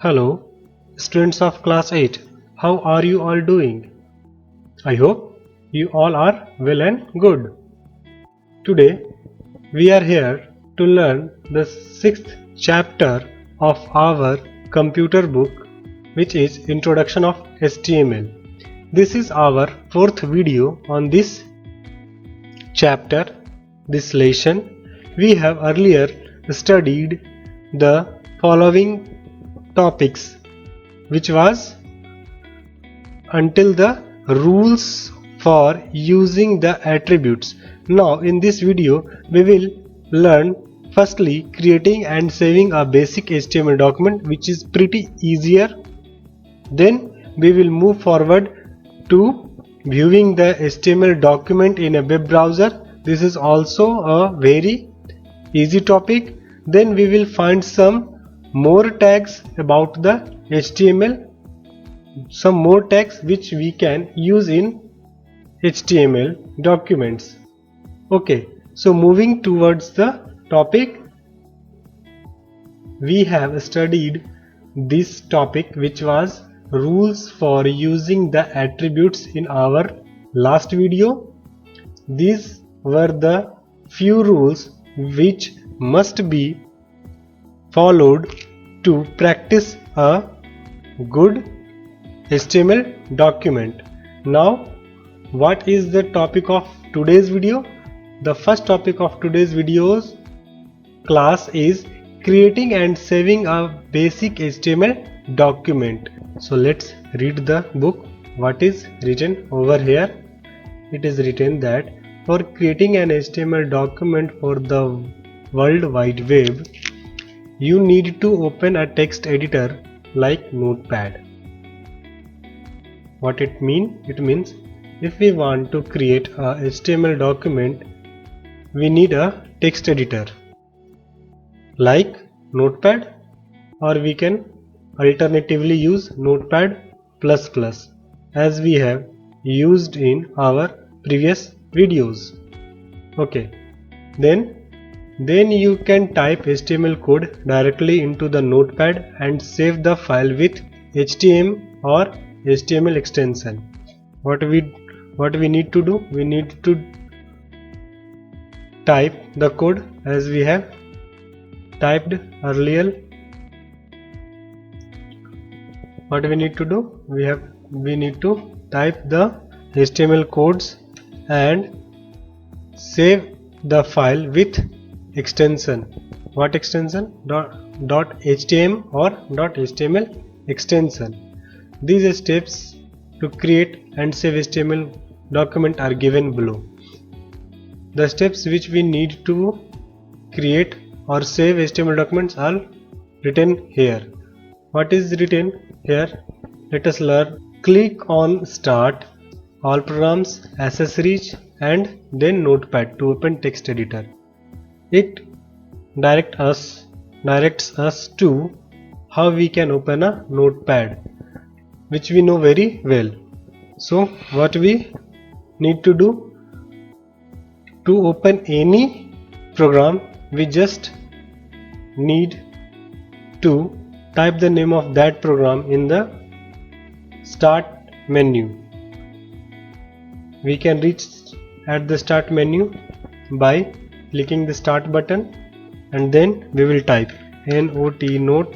Hello, students of class 8. How are you all doing? I hope you all are well and good. Today we are here to learn the sixth chapter of our computer book, which is Introduction of HTML. This is our fourth video on this chapter, this lesson. We have earlier studied the following topics, which was until the rules for using the attributes. Now in this video we will learn firstly creating and saving a basic HTML document, which is pretty easier. Then we will move forward to viewing the HTML document in a web browser. This is also a very easy topic. Then we will find some more tags about the HTML, some more tags which we can use in HTML documents. Okay, so moving towards the topic, we have studied this topic, which was rules for using the attributes, in our last video. These were the few rules which must be followed to practice a good HTML document. Now, what is the topic of today's video? The first topic of today's video's class is creating and saving a basic HTML document. So let's read the book. What is written over here? It is written that for creating an HTML document for the World Wide Web, you need to open a text editor like Notepad. What it means? It means if we want to create a HTML document, we need a text editor like Notepad, or we can alternatively use Notepad++, as we have used in our previous videos. Okay, then you can type HTML code directly into the Notepad and save the file with HTML or HTML extension. What we need to do? We need to type the code as we have typed earlier. What we need to do? We need to type the HTML codes and save the file with extension. What extension? .html or .html extension. These steps to create and save HTML document are given below. The steps which we need to create or save HTML documents are written here. What is written here? Let us learn. Click on Start, All Programs, Accessories, and then Notepad to open text editor. It directs us to how we can open a Notepad, which we know very well. So what we need to do? To open any program, we just need to type the name of that program in the Start menu. We can reach at the Start menu by clicking the Start button, and then we will type Notepad.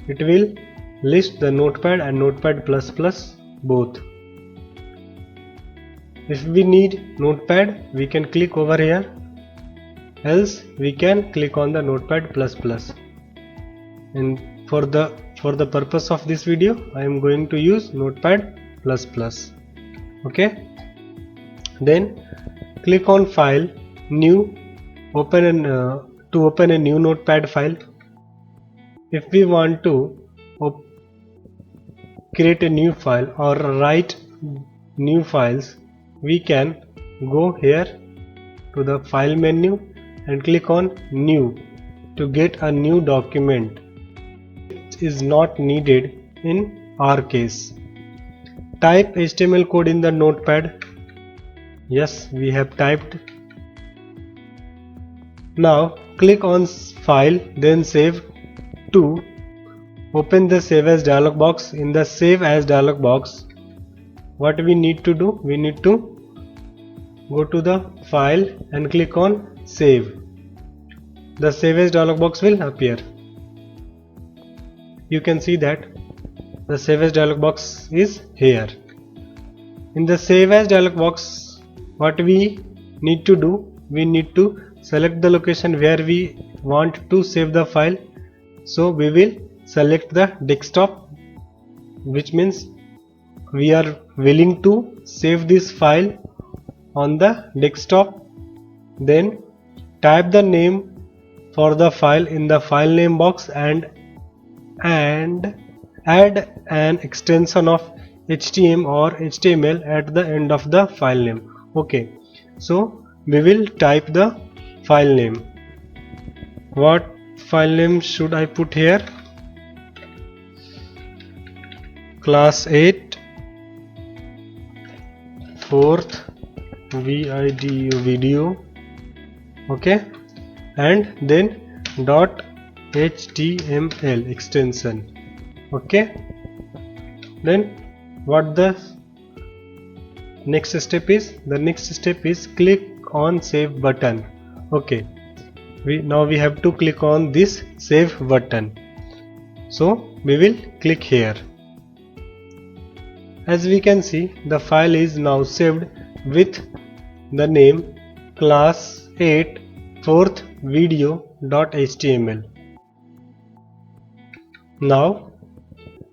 It will list the Notepad and Notepad++ both. If we need Notepad, we can click over here, else we can click on the Notepad++. And for the purpose of this video, I am going to use Notepad++. Okay. Then click on File, New, to open a new Notepad file. If we want to create a new file or write new files, we can go here to the File menu and click on New to get a new document. It is not needed in our case. Type HTML code in the Notepad. Yes, we have typed. Now click on File, then Save to open the save as dialog box. In the save as dialog box, what we need to do, we need to go to the file and click on save. The save as dialog box will appear. You can see that the save as dialog box is here. In the save as dialog box, what we need to do, we need to select the location where we want to save the file. So we will select the desktop, which means we are willing to save this file on the desktop. Then type the name for the file in the file name box and add an extension of HTML or HTML at the end of the file name. Okay, so we will type the file name. What file name should I put here? Class 8 4th video. Okay, and then .html extension. Okay, then what the next step is? The next step is click on save button. Okay, now we have to click on this save button. So we will click here. As we can see, the file is now saved with the name class 8 4th video.html. Now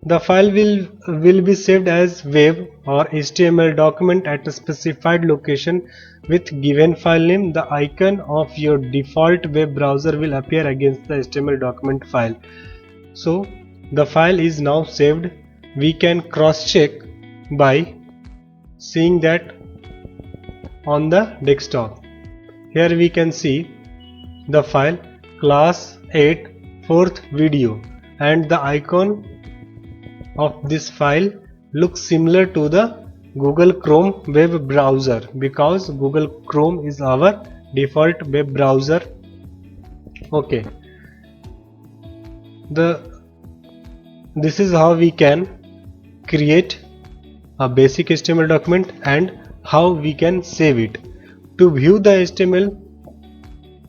the file will be saved as web or HTML document at a specified location with given file name. The icon of your default web browser will appear against the HTML document file. So the file is now saved. We can cross check by seeing that on the desktop. Here we can see the file class 8 4th video, and the icon of this file looks similar to the Google Chrome web browser, because Google Chrome is our default web browser. Okay, this is how we can create a basic HTML document and how we can save it. To view the HTML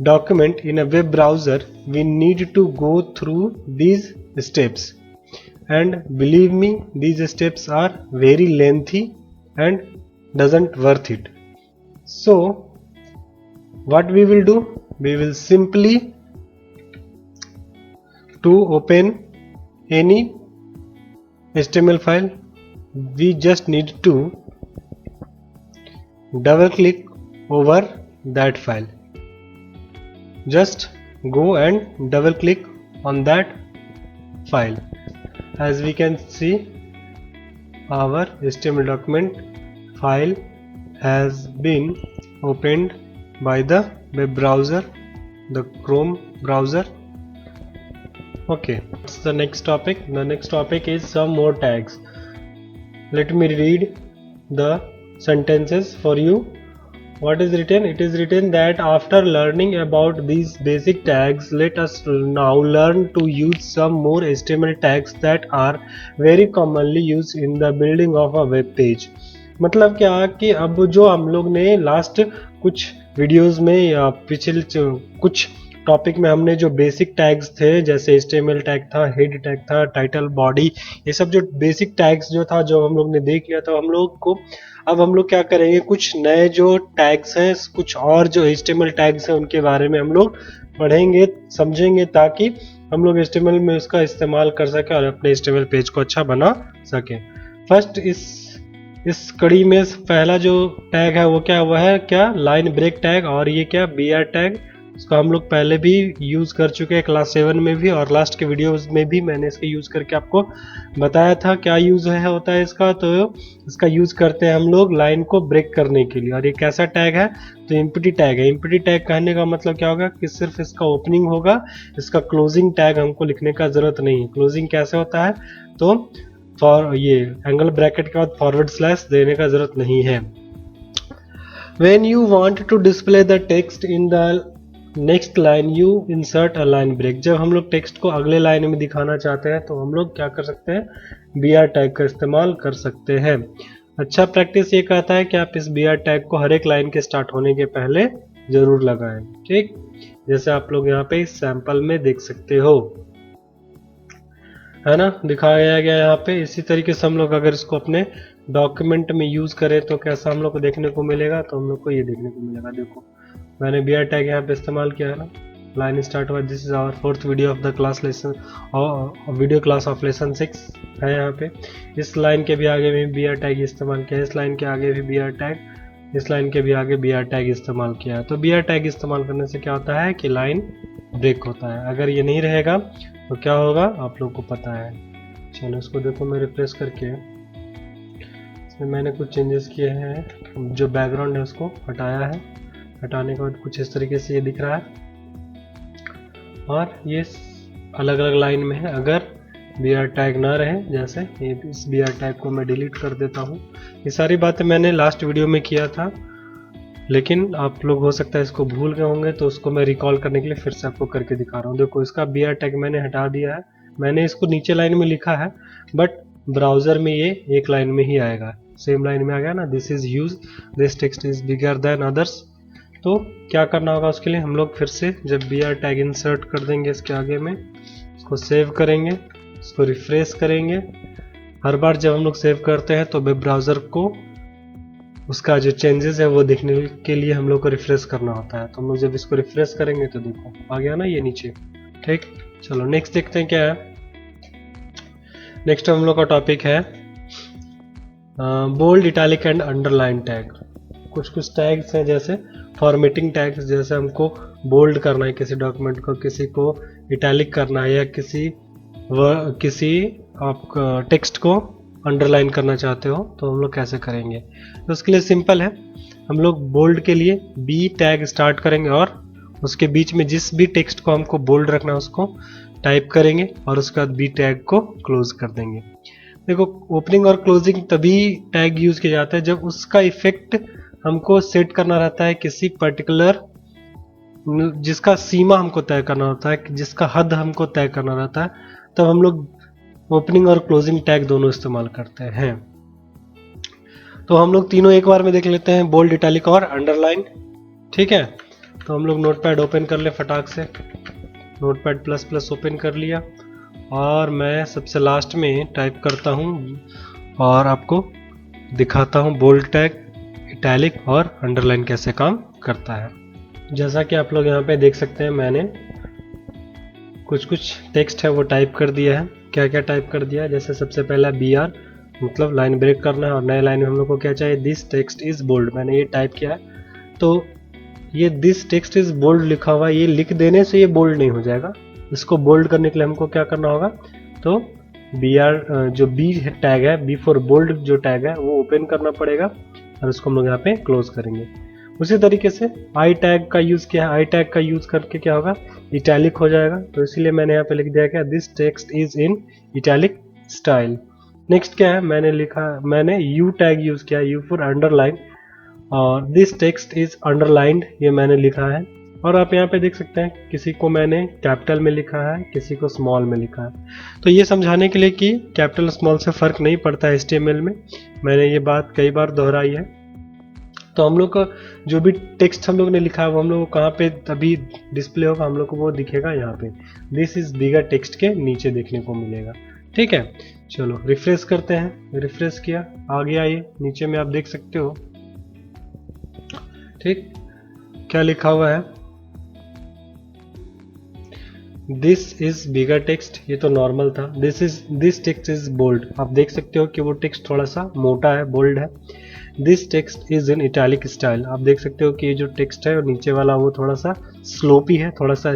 document in a web browser, we need to go through these steps, and believe me, these steps are very lengthy and doesn't worth it. So what we will do, we will simply to open any HTML file, we just need to double click over that file. Just go and double click on that file. As we can see, our HTML document file has been opened by the web browser, the Chrome browser. Okay, what's the next topic? The next topic is some more tags. Let me read the sentences for you. What is written? It is written that after learning about these basic tags, let us now learn to use some more HTML tags that are very commonly used in the building of a web page. मतलब क्या कि अब जो हम लोग ने last कुछ videos में या पिछले कुछ टॉपिक में हमने जो बेसिक टैग्स थे, जैसे HTML टैग था, हेड टैग था, टाइटल, बॉडी, ये सब जो बेसिक टैग्स जो था जो हम लोग ने देख लिया था, हम लोग को अब हम लोग क्या करेंगे, कुछ नए जो टैग्स हैं, कुछ और जो HTML टैग्स हैं उनके बारे में हम लोग पढ़ेंगे, समझेंगे, ताकि हम लोग HTML में उसका इस्तेमाल कर सकें और अपने HTML पेज को अच्छा बना सकें। फर्स्ट इस कड़ी में पहला जो टैग है वो क्या हुआ है, क्या लाइन ब्रेक टैग, और ये क्या BR टैग। इसको हम लोग पहले भी यूज़ कर चुके हैं क्लास 7 में भी, और लास्ट के वीडियोस में भी मैंने इसका यूज़ करके आपको बताया था क्या यूज़ होता है इसका। तो इसका यूज़ करते हैं हम लोग लाइन को ब्रेक करने के लिए। और ये कैसा टैग है, तो एम्प्टी टैग है। एम्प्टी टैग कहने का मतलब क्या होगा कि सिर्फ इसका ओपनिंग होगा, इसका क्लोजिंग टैग हमको लिखने का ज़रूरत नहीं है। क्लोजिंग कैसे होता है, तो फॉर ये एंगल ब्रैकेट के बाद फॉरवर्ड स्लैश देने का ज़रूरत नहीं है। When you want to display the text in the next line you insert a line break. जब हम लोग टेक्स्ट को अगले लाइन में दिखाना चाहते हैं तो हम लोग क्या कर सकते हैं, बी आर टैग का इस्तेमाल कर सकते हैं। अच्छा प्रैक्टिस ये कहता है कि आप इस बी आर टैग को हर एक लाइन के स्टार्ट होने के पहले जरूर लगाएं। ठीक, जैसे आप लोग यहाँ पे इस सैंपल में देख सकते हो, है ना, दिखाया गया यहाँ पे। इसी तरीके से हम लोग अगर इसको अपने डॉक्यूमेंट में यूज करें तो कैसा हम लोग को देखने को मिलेगा, तो हम लोग को ये देखने को मिलेगा। देखो मैंने बी आर टैग यहाँ पे इस्तेमाल किया है ना, लाइन स्टार्ट हुआ। This is our fourth video of the class lesson, और वीडियो क्लास ऑफ लेसन 6 है यहाँ पे। इस लाइन के भी आगे भी बी आर टैग इस्तेमाल किया है, इस लाइन के आगे भी बी आर टैग, इस लाइन के भी आगे बी आर टैग इस्तेमाल किया है। तो बी आर टैग इस्तेमाल करने से क्या होता है कि लाइन ब्रेक होता है। अगर ये नहीं रहेगा तो क्या होगा आप लोग को पता है। चलो इसको देखो, मैं रिफ्रेश करके इसमें मैंने कुछ चेंजेस किए हैं। जो बैकग्राउंड है उसको हटाया है, हटाने के बाद कुछ इस तरीके से ये दिख रहा है, और ये अलग अलग लाइन में है। अगर बी आर टैग ना रहे, जैसे इस बी आर टैग को मैं डिलीट कर देता हूँ। ये सारी बातें मैंने लास्ट वीडियो में किया था, लेकिन आप लोग हो सकता है इसको भूल गए होंगे, तो उसको मैं रिकॉल करने के लिए फिर से आपको करके दिखा रहा हूँ। देखो इसका बी आर टैग मैंने हटा दिया है, मैंने इसको नीचे लाइन में लिखा है, बट ब्राउजर में ये एक लाइन में ही आएगा, सेम लाइन में आ गया ना। This is use, this text is bigger than others. तो क्या करना होगा उसके लिए, हम लोग फिर से जब बी आर टैग इंसर्ट कर देंगे इसके आगे में, इसको सेव करेंगे, इसको रिफ्रेश करेंगे। हर बार जब हम लोग सेव करते हैं तो वेब ब्राउज़र को उसका जो चेंजेस है वो देखने के लिए हम लोग को रिफ्रेश करना होता है। तो हम लोग जब इसको रिफ्रेश करेंगे तो देखो आ गया ना ये नीचे। ठीक, चलो नेक्स्ट देखते हैं क्या है। नेक्स्ट हम लोग का टॉपिक है bold, italic and underline tag. कुछ टैग्स हैं जैसे फॉर्मेटिंग टैग्स, जैसे हमको बोल्ड करना है किसी डॉक्यूमेंट को, किसी को इटैलिक करना है, या किसी आप टेक्स्ट को अंडरलाइन करना चाहते हो तो हम लोग कैसे करेंगे। तो उसके लिए सिंपल है, हम लोग बोल्ड के लिए बी टैग स्टार्ट करेंगे और उसके बीच में जिस भी टेक्स्ट को हमको बोल्ड रखना है उसको टाइप करेंगे और उसके बाद बी टैग को क्लोज कर देंगे। देखो ओपनिंग और क्लोजिंग तभी टैग यूज किया जाता है जब उसका इफेक्ट हमको सेट करना रहता है किसी पर्टिकुलर, जिसका सीमा हमको तय करना होता है, जिसका हद हमको तय करना रहता है, तब हम लोग ओपनिंग और क्लोजिंग टैग दोनों इस्तेमाल करते हैं। तो हम लोग तीनों एक बार में देख लेते हैं, बोल्ड, इटैलिक और अंडरलाइन। ठीक है, तो हम लोग नोटपैड ओपन कर ले फटाक से, नोटपैड प्लस प्लस ओपन कर लिया, और मैं सबसे लास्ट में टाइप करता हूँ और आपको दिखाता हूँ बोल्ड टैग, इटैलिक और अंडरलाइन कैसे काम करता है। जैसा कि आप लोग यहाँ पे देख सकते हैं, मैंने कुछ टेक्स्ट है वो टाइप कर दिया है। क्या क्या टाइप कर दिया है, जैसे सबसे पहला बी आर, मतलब लाइन ब्रेक करना है, और नए लाइन में हम लोग को क्या चाहिए, दिस टेक्स्ट इज बोल्ड, मैंने ये टाइप किया है। तो ये दिस टेक्स्ट इज बोल्ड लिखा हुआ है, ये लिख देने से ये बोल्ड नहीं हो जाएगा, इसको बोल्ड करने के लिए हमको क्या करना होगा, तो बी आर जो बी टैग है, बी फॉर बोल्ड जो टैग है वो ओपन करना पड़ेगा और उसको हम लोग यहाँ पे क्लोज करेंगे। उसी तरीके से आई टैग का यूज किया है, आई टैग का यूज करके क्या होगा, इटैलिक हो जाएगा। तो इसीलिए मैंने यहाँ पे लिख दिया क्या, this text is in italic style. Next क्या है, मैंने यू टैग यूज किया, यू फॉर अंडरलाइन, और दिस टेक्स्ट इज अंडरलाइंड, ये मैंने लिखा है। और आप यहाँ पे देख सकते हैं किसी को मैंने कैपिटल में लिखा है, किसी को स्मॉल में लिखा है। तो ये समझाने के लिए कि कैपिटल स्मॉल से फर्क नहीं पड़ता है HTML में, मैंने ये बात कई बार दोहराई है। तो हम लोग का जो भी टेक्स्ट हम लोग ने लिखा है वो हम लोग को कहाँ पे तभी डिस्प्ले होगा, हम लोग को वो दिखेगा यहाँ पे, दिस इज बिगर टेक्स्ट के नीचे देखने को मिलेगा। ठीक है, चलो रिफ्रेश करते हैं, रिफ्रेश किया, आ गया ये नीचे में, आप देख सकते हो। ठीक, क्या लिखा हुआ है, दिस इज बिगर टेक्स्ट, ये तो नॉर्मल था, दिस टेक्स्ट इज बोल्ड, आप देख सकते हो कि वो टेक्स्ट थोड़ा सा मोटा है, बोल्ड है। This text is in italic style, आप देख सकते हो कि ये जो टेक्स्ट है नीचे वाला वो थोड़ा सा स्लोपी है, थोड़ा सा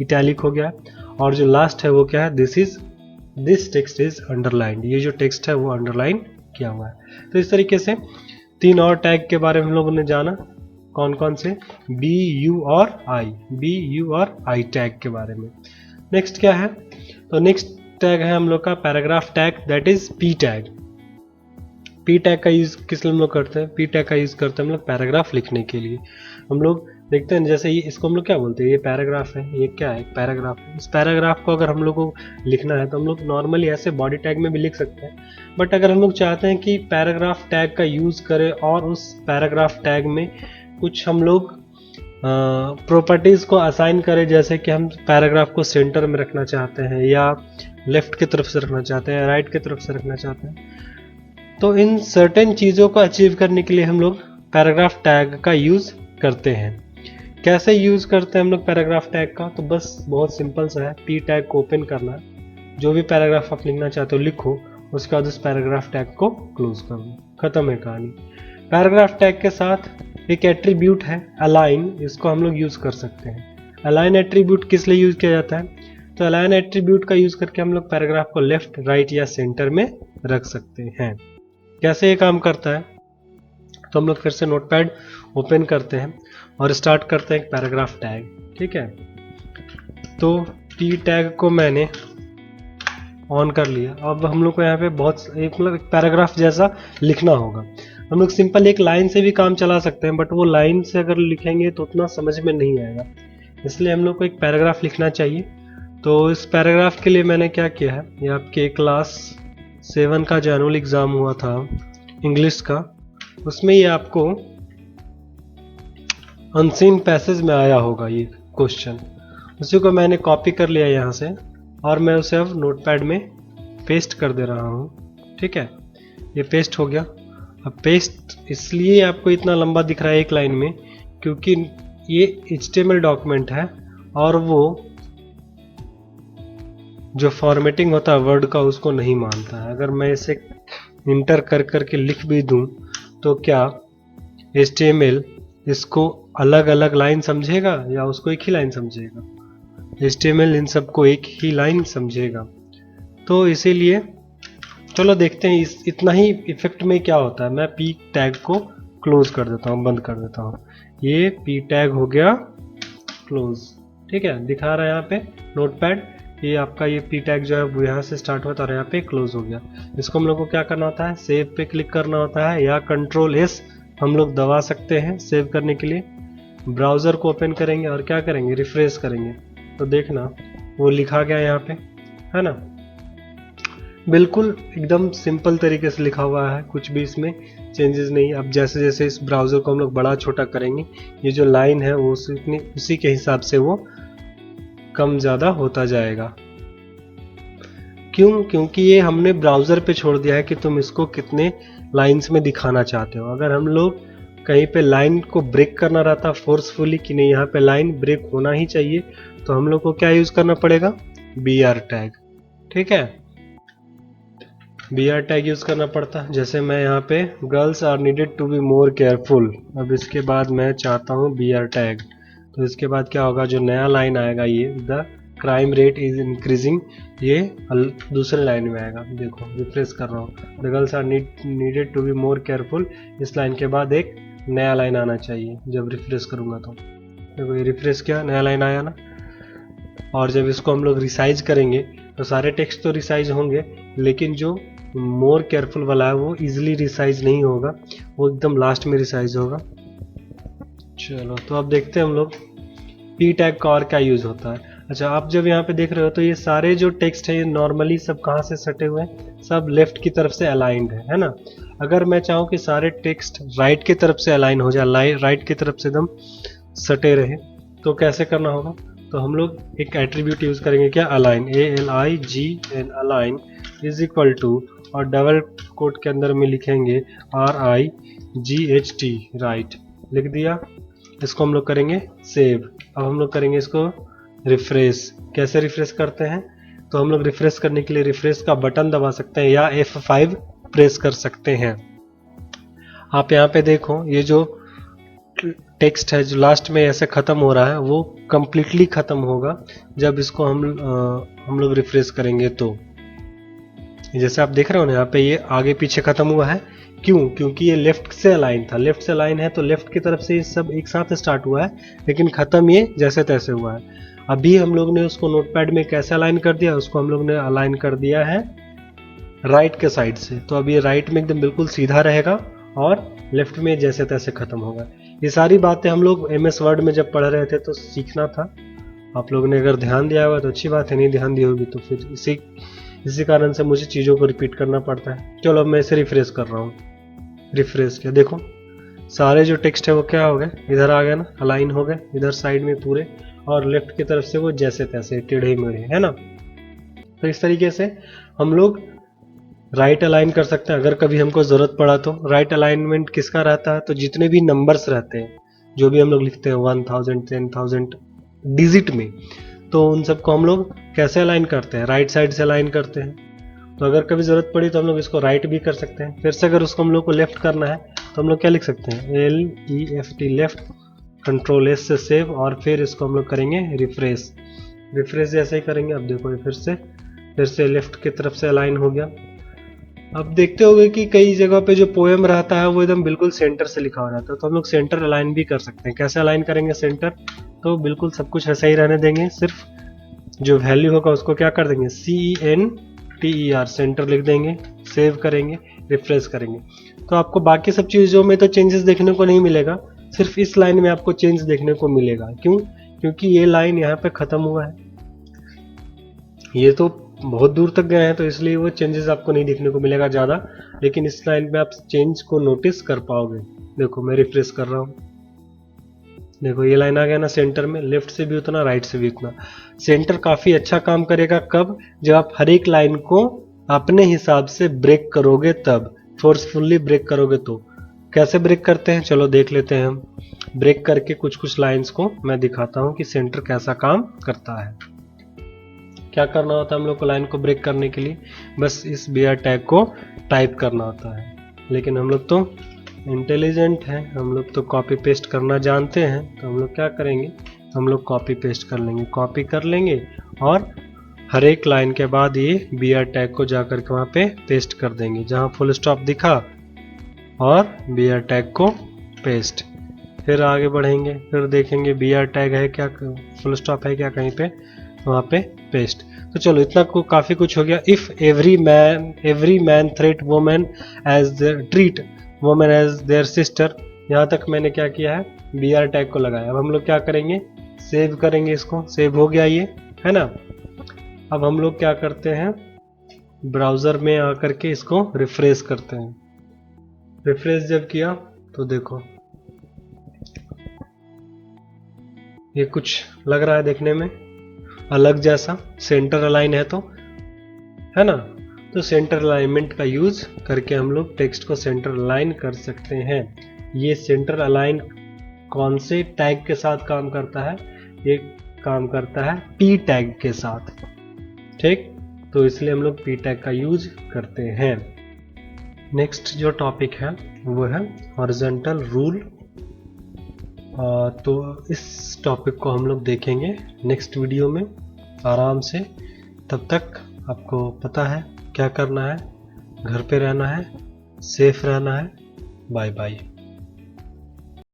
इटैलिक हो गया है। और जो लास्ट है वो क्या है, दिस टेक्स्ट इज अंडरलाइंड, ये जो टेक्स्ट है वो अंडरलाइन किया हुआ है। तो इस तरीके से 3 और टैग के बारे में हम लोगों ने जाना, कौन कौन से, बी, यू और आई, बी, यू और आई टैग के बारे में। नेक्स्ट क्या है, तो नेक्स्ट टैग है हम लोग का paragraph tag, that is P tag. P tag का यूज किस लिए हम लोग करते हैं, पी टैग का यूज करते हैं हम लोग पैराग्राफ लिखने के लिए। हम लोग देखते हैं जैसे ये इसको हम लोग क्या बोलते हैं, ये पैराग्राफ है, ये क्या है, पैराग्राफ है। इस पैराग्राफ को अगर हम लोग को लिखना है तो हम लोग नॉर्मली ऐसे बॉडी टैग में भी लिख सकते हैं, बट अगर हम लोग चाहते हैं कि पैराग्राफ टैग का यूज़ करें और उस पैराग्राफ टैग में कुछ हम लोग प्रॉपर्टीज़ को असाइन करें, जैसे कि हम पैराग्राफ को सेंटर में रखना चाहते हैं या लेफ्ट की तरफ से रखना चाहते हैं, राइट की तरफ से रखना चाहते हैं, तो इन सर्टेन चीज़ों को अचीव करने के लिए हम लोग पैराग्राफ टैग का यूज़ करते हैं। कैसे यूज़ करते हैं हम लोग पैराग्राफ टैग का, तो बस बहुत सिंपल सा है, पी टैग को ओपन करना है, जो भी पैराग्राफ आप लिखना चाहते हो लिखो, उसके बाद उस पैराग्राफ टैग को क्लोज कर दो, खत्म है कहानी। पैराग्राफ टैग के साथ एक एट्रीब्यूट है अलाइन, इसको हम लोग यूज़ कर सकते हैं। अलाइन एट्रीब्यूट किस लिए यूज़ किया जाता है, तो अलाइन एट्रीब्यूट का यूज़ करके हम लोग पैराग्राफ को लेफ्ट, राइट या सेंटर में रख सकते हैं। कैसे ये काम करता है, तो हम लोग फिर से नोटपैड ओपन करते हैं और स्टार्ट करते हैं एक पैराग्राफ टैग, ठीक है। तो पी टैग को मैंने ऑन कर लिया। अब हम लोग को यहाँ पे बहुत एक पैराग्राफ जैसा लिखना होगा। हम लोग सिंपल एक लाइन से भी काम चला सकते हैं, बट वो लाइन से अगर लिखेंगे तो उतना समझ में नहीं आएगा, इसलिए हम लोग को एक पैराग्राफ लिखना चाहिए। तो इस पैराग्राफ के लिए मैंने क्या किया है, ये आपके क्लास 7 का जो एनुअल एग्ज़ाम हुआ था इंग्लिश का, उसमें ये आपको अनसीन पैसेज में आया होगा ये क्वेश्चन, उसी को मैंने कॉपी कर लिया यहाँ से और मैं उसे अब नोटपैड में पेस्ट कर दे रहा हूँ, ठीक है। ये पेस्ट हो गया। अब पेस्ट इसलिए आपको इतना लंबा दिख रहा है एक लाइन में, क्योंकि ये HTML डॉक्यूमेंट है और वो जो फॉर्मेटिंग होता है वर्ड का उसको नहीं मानता है। अगर मैं इसे इंटर कर करके लिख भी दूं तो क्या HTML इसको अलग अलग लाइन समझेगा या उसको एक ही लाइन समझेगा? HTML इन सबको एक ही लाइन समझेगा। तो इसीलिए चलो देखते हैं इतना ही इफेक्ट में क्या होता है। मैं पी टैग को क्लोज कर देता हूँ, बंद कर देता हूँ। ये पी टैग हो गया क्लोज, ठीक है, दिखा रहा है यहाँ पे नोटपैड। ये आपका ये पी टैग जो है वो यहाँ से स्टार्ट होता है और यहाँ पे क्लोज हो गया। इसको हम लोग को क्या करना होता है, सेव पे क्लिक करना होता है या Ctrl+S हम लोग दबा सकते हैं सेव करने के लिए। ब्राउज़र को ओपन करेंगे और क्या करेंगे, रिफ्रेश करेंगे, तो देखना वो लिखा गया यहाँ पे, है ना। बिल्कुल एकदम सिंपल तरीके से लिखा हुआ है, कुछ भी इसमें चेंजेस नहीं। अब जैसे जैसे इस ब्राउज़र को हम लोग बड़ा छोटा करेंगे, ये जो लाइन है वो उसी के हिसाब से वो कम ज़्यादा होता जाएगा। क्यों? क्योंकि ये हमने ब्राउज़र पे छोड़ दिया है कि तुम इसको कितने लाइंस में दिखाना चाहते हो। अगर हम लोग कहीं पे लाइन को ब्रेक करना रहता फोर्सफुली कि नहीं यहाँ पे लाइन ब्रेक होना ही चाहिए, तो हम लोग को क्या यूज़ करना पड़ेगा, BR टैग, ठीक है। BR टैग यूज़ करना पड़ता है। जैसे मैं यहाँ पे girls are needed to be more careful, अब इसके बाद मैं चाहता हूँ BR टैग, तो इसके बाद क्या होगा, जो नया लाइन आएगा ये the crime rate is increasing, ये दूसरे लाइन में आएगा। देखो रिफ्रेश कर रहा हूँ, the girls are needed to be more careful, इस लाइन के बाद एक नया लाइन आना चाहिए। जब रिफ्रेश करूँगा तो देखो ये रिफ्रेश किया, नया लाइन आया ना। और जब इसको हम लोग रिसाइज करेंगे तो सारे टेक्स्ट तो रिसाइज होंगे, लेकिन जो मोर केयरफुल वाला है वो इजीली रिसाइज नहीं होगा, वो एकदम लास्ट में रिसाइज होगा। चलो तो अब देखते हैं हम लोग पी टैग का और क्या यूज़ होता है। अच्छा, आप जब यहाँ पे देख रहे हो तो ये सारे जो टेक्स्ट है ये नॉर्मली सब कहाँ से सटे हुए हैं, सब लेफ्ट की तरफ से अलाइंड है ना। अगर मैं चाहूँ कि सारे टेक्स्ट राइट की तरफ से अलाइन हो जाए, राइट की तरफ से एकदम सटे रहे, तो कैसे करना होगा, तो हम लोग एक एट्रीब्यूट यूज़ करेंगे, क्या, align, ALIGN align is equal to, और डबल कोट के अंदर में लिखेंगे RIGHT राइट, लिख दिया। इसको हम लोग करेंगे सेव। अब हम लोग करेंगे इसको रिफ्रेश। कैसे रिफ्रेश करते हैं, तो हम लोग रिफ्रेश करने के लिए रिफ्रेश का बटन दबा सकते हैं या F5 प्रेस कर सकते हैं। आप यहाँ पे देखो ये जो टेक्स्ट है जो लास्ट में ऐसे ख़त्म हो रहा है वो कम्प्लीटली ख़त्म होगा जब इसको हम लोग रिफ्रेश करेंगे। तो जैसे आप देख रहे हो ना यहाँ पे ये आगे पीछे ख़त्म हुआ है, क्यों, क्योंकि ये लेफ्ट से अलाइन था। लेफ्ट से अलाइन है तो लेफ्ट की तरफ से ये सब एक साथ स्टार्ट हुआ है, लेकिन ख़त्म ये जैसे तैसे हुआ है। अभी हम लोग ने उसको नोटपैड में कैसे अलाइन कर दिया, उसको हम लोग ने अलाइन कर दिया है राइट के साइड से, तो अब ये राइट में एकदम बिल्कुल सीधा रहेगा और लेफ्ट में जैसे तैसे ख़त्म होगा। ये सारी बातें हम लोग MS वर्ड में जब पढ़ रहे थे तो सीखना था। आप लोगों ने अगर ध्यान दिया होगा तो अच्छी बात है, नहीं ध्यान दी होगी तो फिर इसी कारण से मुझे चीज़ों को रिपीट करना पड़ता है। चलो अब मैं इसे रिफ्रेश कर रहा हूँ। रिफ्रेश किया, देखो सारे जो टेक्स्ट है वो क्या हो गए, इधर आ गए ना, अलाइन हो गए इधर साइड में पूरे, और लेफ्ट की तरफ से वो जैसे तैसे टेढ़े मेढ़े, है ना। तो इस तरीके से हम लोग राइट अलाइन कर सकते हैं अगर कभी हमको ज़रूरत पड़ा तो। राइट अलाइनमेंट किसका रहता है, तो जितने भी नंबर्स रहते हैं जो भी हम लोग लिखते हैं 1000 10,000 डिजिट में, तो उन सबको हम लोग कैसे अलाइन करते हैं, राइट साइड से अलाइन करते हैं। तो अगर कभी ज़रूरत पड़ी तो हम लोग इसको राइट भी कर सकते हैं। फिर से अगर उसको हम लोग को लेफ्ट करना है तो हम लोग क्या लिख सकते हैं, LEFT लेफ्ट, कंट्रोल S से सेव, और फिर इसको हम लोग करेंगे रिफ्रेश। रिफ्रेश जैसे ही करेंगे, अब देखो ये फिर से लेफ्ट की तरफ से अलाइन हो गया। अब देखते होंगे कि कई जगह पे जो पोएम रहता है वो एकदम बिल्कुल सेंटर से लिखा हो जाता है, तो हम लोग सेंटर अलाइन भी कर सकते हैं। कैसे अलाइन करेंगे सेंटर, तो बिल्कुल सब कुछ ऐसा ही रहने देंगे, सिर्फ जो वैल्यू होगा उसको क्या कर देंगे, CENTER सेंटर लिख देंगे, सेव करेंगे, रिफ्रेश करेंगे। तो आपको बाकी सब चीज़ों में तो चेंजेस देखने को नहीं मिलेगा, सिर्फ इस लाइन में आपको चेंज देखने को मिलेगा। क्यों, क्योंकि ये लाइन यहाँ पे ख़त्म हुआ है, ये तो बहुत दूर तक गए हैं, तो इसलिए वो चेंजेस आपको नहीं देखने को मिलेगा ज़्यादा, लेकिन इस लाइन में आप चेंज को नोटिस कर पाओगे। देखो मैं रिफ्रेश कर रहा हूँ, देखो ये लाइन आ गया ना सेंटर में, लेफ्ट से भी उतना राइट से भी उतना। सेंटर काफ़ी अच्छा काम करेगा कब, जब आप हर एक लाइन को अपने हिसाब से ब्रेक करोगे, तब फोर्सफुल्ली ब्रेक करोगे तो। कैसे ब्रेक करते हैं, चलो देख लेते हैं हम। ब्रेक करके कुछ लाइंस को मैं दिखाता हूँ कि सेंटर कैसा काम करता है। क्या करना होता है हम लोग को लाइन को ब्रेक करने के लिए, बस इस BR टैग को टाइप करना होता है। लेकिन हम लोग तो इंटेलिजेंट हैं, हम लोग तो कॉपी पेस्ट करना जानते हैं, तो हम लोग क्या करेंगे, हम लोग कॉपी पेस्ट कर लेंगे, कॉपी कर लेंगे और हर एक लाइन के बाद ये BR टैग को जाकर के वहाँ पे पेस्ट कर देंगे, जहाँ फुल स्टॉप दिखा और BR टैग को पेस्ट। फिर आगे बढ़ेंगे, फिर देखेंगे BR टैग है क्या, फुल स्टॉप है क्या कहीं पे, वहाँ पे पेस्ट। तो चलो इतना को काफ़ी कुछ हो गया। If every man treat women as their sister, यहाँ तक मैंने क्या किया है, BR टैग को लगाया। अब हम लोग क्या करेंगे, सेव करेंगे, इसको सेव हो गया ये, है ना। अब हम लोग क्या करते हैं, ब्राउज़र में आकर के इसको रिफ्रेश करते हैं। रिफ्रेश जब किया तो देखो ये कुछ लग रहा है देखने में अलग जैसा, सेंटर अलाइन है तो, है ना। तो सेंटर अलाइनमेंट का यूज करके हम लोग टेक्स्ट को सेंटर अलाइन कर सकते हैं। ये सेंटर अलाइन कौन से टैग के साथ काम करता है, ये काम करता है P टैग के साथ, ठीक। तो इसलिए हम लोग P टैग का यूज करते हैं। नेक्स्ट जो टॉपिक है वो है हॉरिजॉन्टल रूल। तो इस टॉपिक को हम लोग देखेंगे नेक्स्ट वीडियो में आराम से। तब तक आपको पता है क्या करना है, घर पे रहना है, सेफ रहना है। Bye bye.